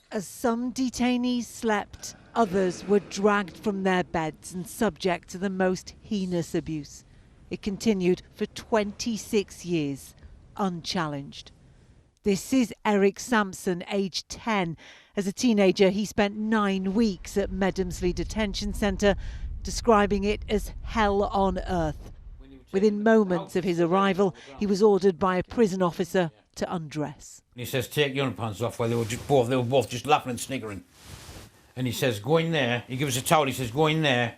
As some detainees slept, others were dragged from their beds and subject to the most heinous abuse. It continued for 26 years, unchallenged. This is Eric Sampson, aged 10. As a teenager, he spent 9 weeks at Medomsley Detention Centre, describing it as hell on earth. Within moments of his arrival, he was ordered by a prison officer to undress. He says, take your pants off. Well, they were both just laughing and sniggering. And he says, go in there. He gives us a towel. He says, go in there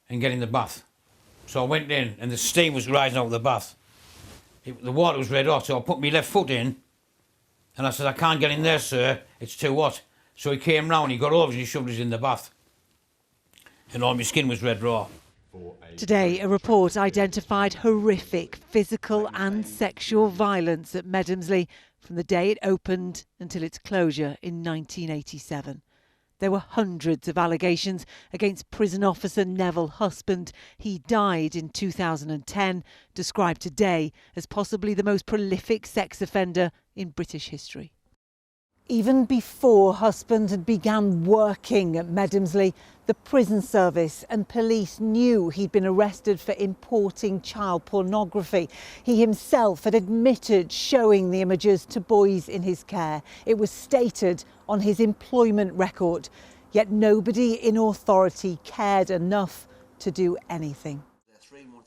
and get in the bath. So I went in and the steam was rising out of the bath. The water was red hot, so I put my left foot in and I said, I can't get in there, sir. It's too hot. So he came round, he got over and he shoved us in the bath. And all my skin was red raw. Today, a report identified horrific physical and sexual violence at Medomsley from the day it opened until its closure in 1987. There were hundreds of allegations against prison officer Neville Husband. He died in 2010, described today as possibly the most prolific sex offender in British history. Even before Husband had begun working at Medomsley, the prison service and police knew he'd been arrested for importing child pornography. He himself had admitted showing the images to boys in his care. It was stated on his employment record, yet nobody in authority cared enough to do anything.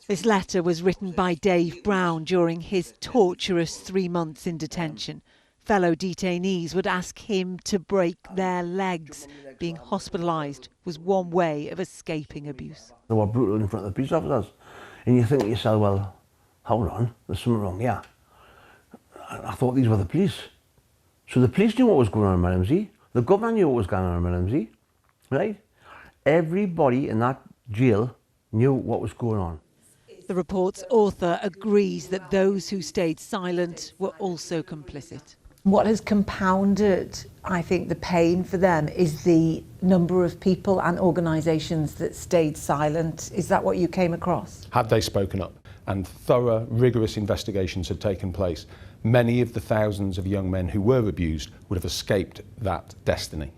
This letter was written by Dave Brown during his torturous 3 months in detention. Fellow detainees would ask him to break their legs. Being hospitalised was one way of escaping abuse. They were brutal in front of the police officers. And you think to yourself, well, hold on, there's something wrong here. I thought these were the police. So the police knew what was going on in Medomsley. The governor knew what was going on in Medomsley, right? Everybody in that jail knew what was going on. The report's author agrees that those who stayed silent were also complicit. What has compounded, I think, the pain for them is the number of people and organisations that stayed silent. Is that what you came across? Had they spoken up and thorough, rigorous investigations had taken place, many of the thousands of young men who were abused would have escaped that destiny.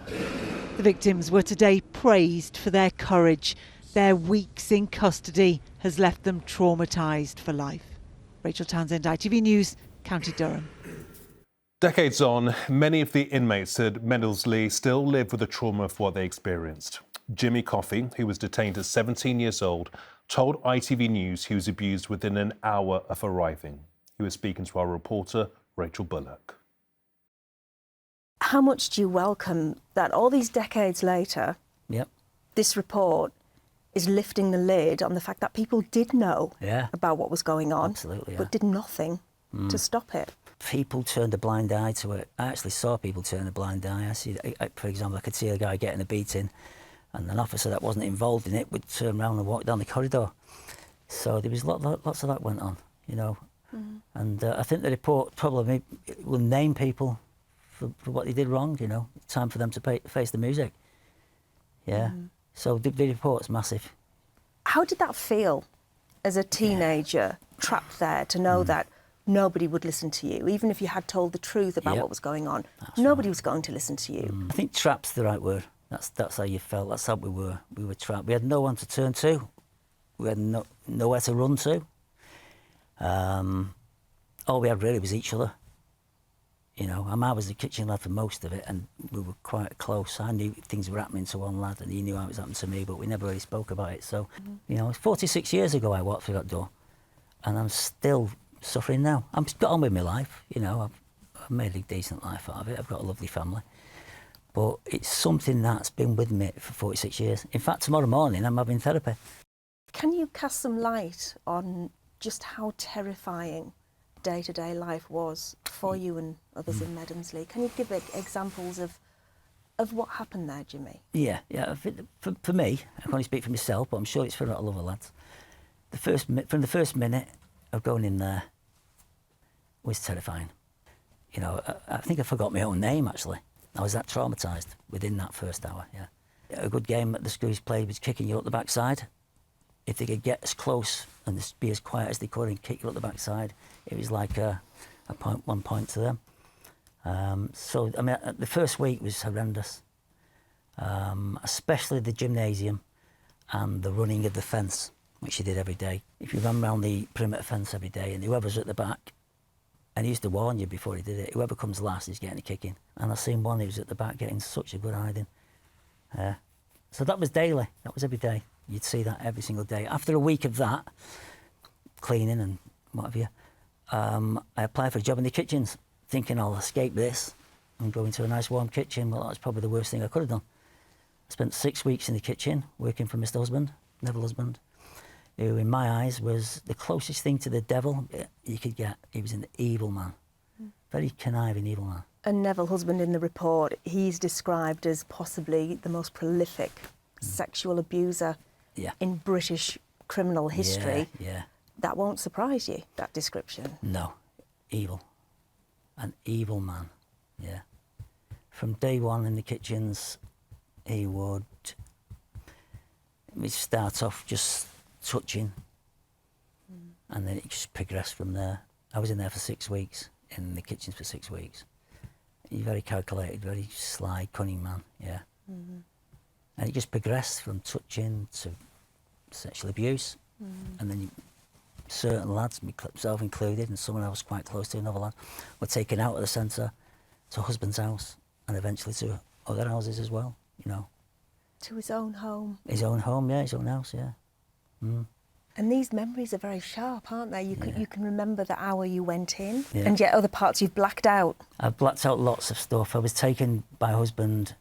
The victims were today praised for their courage. Their weeks in custody has left them traumatised for life. Rachel Townsend, ITV News, County Durham. Decades on, many of the inmates at Medomsley still live with the trauma of what they experienced. Jimmy Coffey, who was detained at 17 years old, told ITV News he was abused within an hour of arriving. He was speaking to our reporter, Rachel Bullock. How much do you welcome that all these decades later, this report is lifting the lid on the fact that people did know about what was going on, but did nothing to stop it? People turned a blind eye to it. I actually saw people turn a blind eye. For example, I could see a guy getting a beating and an officer that wasn't involved in it would turn around and walk down the corridor. So there was lots of that went on, you know. And I think the report probably will name people for what they did wrong, you know. It's time for them to face the music. So the report's massive. How did that feel as a teenager trapped there to know that nobody would listen to you, even if you had told the truth about what was going on? Nobody was going to listen to you. I think trapped's the right word. That's how you felt. That's how we were. We were trapped. We had no one to turn to. We had nowhere to run to. All we had really was each other. You know, I was the kitchen lad for most of it, and we were quite close. I knew things were happening to one lad, and he knew how it was happening to me, but we never really spoke about it. So, you know, 46 years ago I walked through that door, and I'm still suffering now. I'm got on with my life, you know. I've made a decent life out of it. I've got a lovely family, but it's something that's been with me for 46 years. In fact, tomorrow morning I'm having therapy. Can you cast some light on just how terrifying day-to-day life was for you and others in Medomsley? Can you give examples of what happened there, Jimmy? Yeah. For me, I can only speak for myself, but I'm sure it's for a lot of other lads. From the first minute of going in there was terrifying. You know, I think I forgot my own name, actually. I was that traumatised within that first hour, A good game that the screws played was kicking you up the backside. If they could get as close and be as quiet as they could and kick you up the backside, it was like one point to them. So, I mean, the first week was horrendous, especially the gymnasium and the running of the fence, which he did every day. If you ran around the perimeter fence every day, and whoever's at the back, and he used to warn you before he did it, whoever comes last is getting a kick in. And I seen one who was at the back getting such a good hiding. So that was daily, that was every day. You'd see that every single day. After a week of that, cleaning and what have you, I applied for a job in the kitchens, thinking I'll escape this and go into a nice warm kitchen. Well, that's probably the worst thing I could have done. I spent 6 weeks in the kitchen working for Mr. Husband, Neville Husband, who in my eyes was the closest thing to the devil you could get. He was an evil man, very conniving evil man. And Neville Husband, in the report, he's described as possibly the most prolific sexual abuser in British criminal history. Yeah. That won't surprise you, that description? No, evil. An evil man, yeah. From day one in the kitchens, he would start off just touching, and then it just progressed from there. I was in there for 6 weeks, in the kitchens for 6 weeks. He's very calculated, very sly, cunning man, yeah. And it just progressed from touching to sexual abuse, and then certain lads, myself included, and someone I was quite close to, another lad, were taken out of the centre to husband's house, and eventually to other houses as well, you know. To his own home? His own home, yeah, his own house, yeah. And these memories are very sharp, aren't they? You can remember the hour you went in, and yet other parts you've blacked out. I've blacked out lots of stuff. I was taken by husband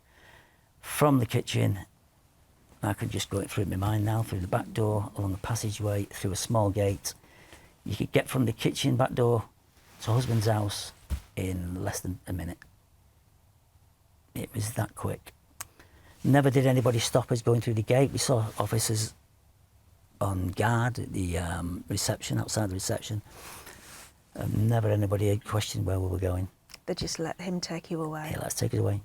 from the kitchen. I could just go it through my mind now, through the back door, along the passageway, through a small gate. You could get from the kitchen back door to husband's house in less than a minute. It was that quick. Never did anybody stop us going through the gate. We saw officers on guard at the reception, outside the reception. Never anybody questioned where we were going. They just let him take you away? Yeah, let's take it away.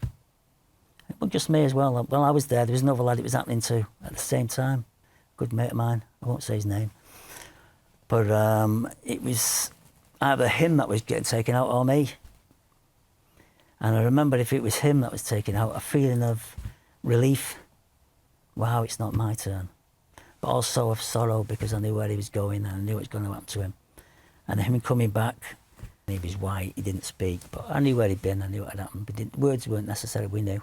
But just me as well. While I was there was another lad it was happening to at the same time. Good mate of mine, I won't say his name. But it was either him that was getting taken out or me. And I remember if it was him that was taken out, a feeling of relief. Wow, it's not my turn. But also of sorrow, because I knew where he was going and I knew what was going to happen to him. And him coming back, he was white, he didn't speak, but I knew where he'd been, I knew what had happened. But words weren't necessary, we knew.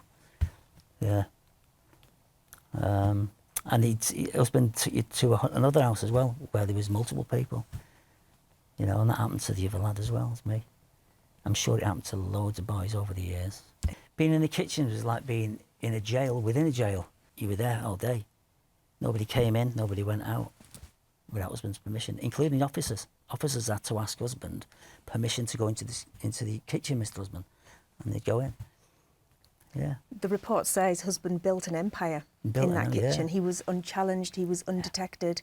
Yeah. And husband took you to another house as well, where there was multiple people. You know, and that happened to the other lad as well as me. I'm sure it happened to loads of boys over the years. Being in the kitchen was like being in a jail within a jail. You were there all day. Nobody came in, nobody went out without husband's permission, including officers. Officers had to ask husband permission to go into the kitchen, Mr. Husband, and they'd go in. Yeah. The report says husband built an empire in that kitchen. Yeah. He was unchallenged, he was undetected,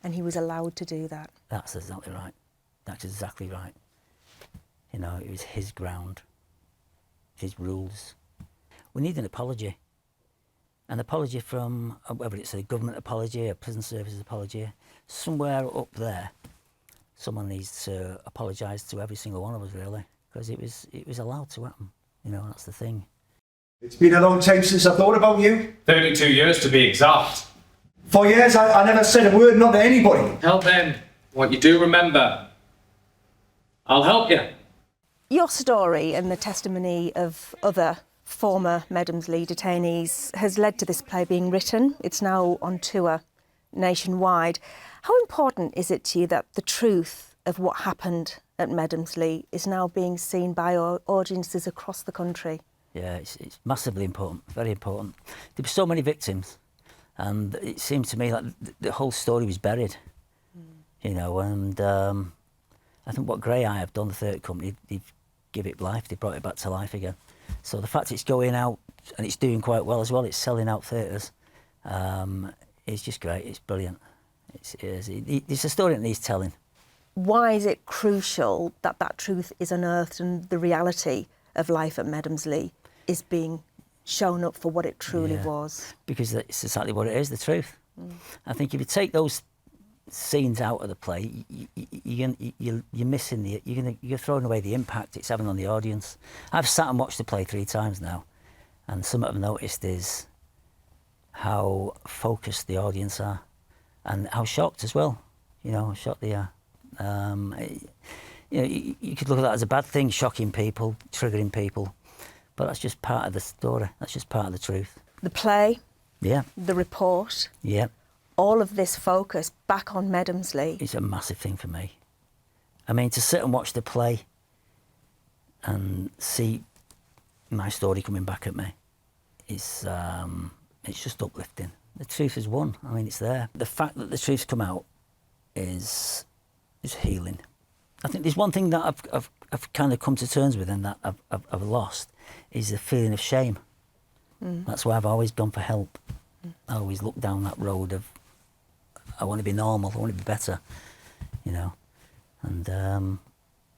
and he was allowed to do that. That's exactly right. That's exactly right. You know, it was his ground, his rules. We need an apology. An apology from, whether it's a government apology, a prison services apology, somewhere up there, someone needs to apologise to every single one of us, really, because it was allowed to happen. You know, that's the thing. It's been a long time since I thought about you. 32 years to be exact. For years, I never said a word, not to anybody. Help them. What you do remember. I'll help you. Your story and the testimony of other former Medomsley detainees has led to this play being written. It's now on tour nationwide. How important is it to you that the truth of what happened at Medomsley is now being seen by audiences across the country? Yeah, it's massively important, very important. There were so many victims, and it seemed to me like the whole story was buried, you know, and I think what Grey Eye have done, the theatre company, they've given it life, they brought it back to life again. So the fact it's going out, and it's doing quite well as well, it's selling out theatres, it's just great, it's brilliant. It's a story that needs telling. Why is it crucial that that truth is unearthed and the reality of life at Medomsley is being shown up for what it truly was? Because that's exactly what it is, the truth. I think if you take those scenes out of the play, you're missing you're throwing away the impact it's having on the audience. I've sat and watched the play 3 times now, and something I've noticed is how focused the audience are, and how shocked as well. You know, how shocked they are. You know, you could look at that as a bad thing, shocking people, triggering people, but that's just part of the story. That's just part of the truth. The play, Yeah, the report, yeah. all of this focus back on Medomsley. It's a massive thing for me. I mean, to sit and watch the play and see my story coming back at me is it's just uplifting. The truth has won. I mean, it's there. The fact that the truth's come out is healing. I think there's one thing that I've kind of come to terms with and that I've lost is the feeling of shame. That's why I've always gone for help. I always look down that road of I want to be normal, I want to be better, you know. And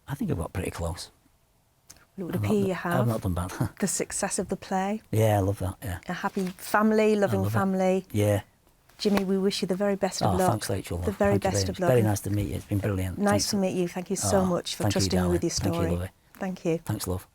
I think I've got pretty close. It would appear you have. I've not done bad. The success of the play. Yeah, I love that, yeah. A happy family, loving family. Yeah. Jimmy, we wish you the very best of luck. Thanks, Rachel. The very Thank you best very of much. luck. Very nice to meet you. It's been brilliant. Nice to meet you. Thank you so much for thank you, trusting me with darling. your story. Thank you, lovely. Thank you. Thanks, love.